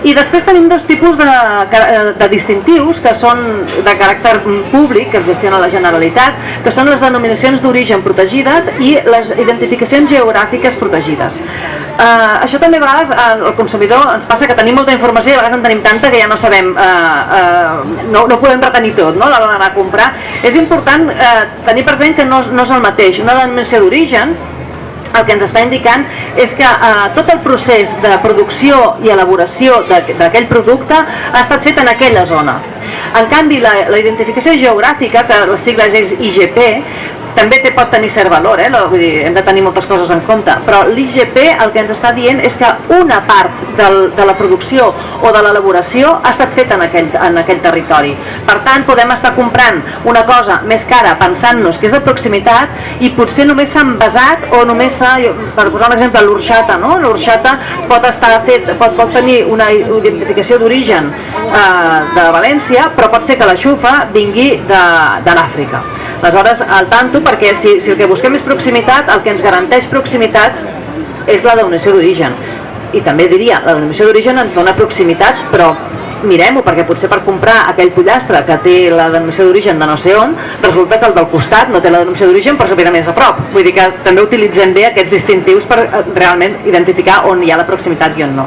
I després tenim dos tipus de distintius que són de caràcter públic, que els gestiona la Generalitat, que són les denominacions d'origen protegides i les identificacions geogràfiques protegides. Això també a vegades al consumidor ens passa que tenim molta informació i a vegades en tenim tanta que ja no sabem, no podem retenir tot, no? A l'hora d'anar a comprar. És important tenir present que no és el mateix. Una denominació d'origen el que ens està indicant és que tot el procés de producció i elaboració d'aquell producte ha estat fet en aquella zona. En canvi, la identificació geogràfica, que la sigla és IGP, també pot tenir cert valor, vull dir, hem de tenir moltes coses en compte, però l'IGP el que ens està dient és que una part de la producció o de l'elaboració ha estat feta en aquell territori. Per tant, podem estar comprant una cosa més cara pensant-nos que és de proximitat i potser només s'ha envasat o només s'ha, per posar un exemple, l'orxata, no? L'orxata pot tenir una identificació d'origen de València, però pot ser que la xufa vingui de l'Àfrica. Aleshores, al tanto, perquè si el que busquem és proximitat, el que ens garanteix proximitat és la denominació d'origen. I també diria, la denominació d'origen ens dona proximitat, però mirem-ho, perquè potser per comprar aquell pollastre que té la denominació d'origen de no sé on, resulta que el del costat no té la denominació d'origen però s'opera més a prop. Vull dir que també utilitzem bé aquests distintius per realment identificar on hi ha la proximitat i on no.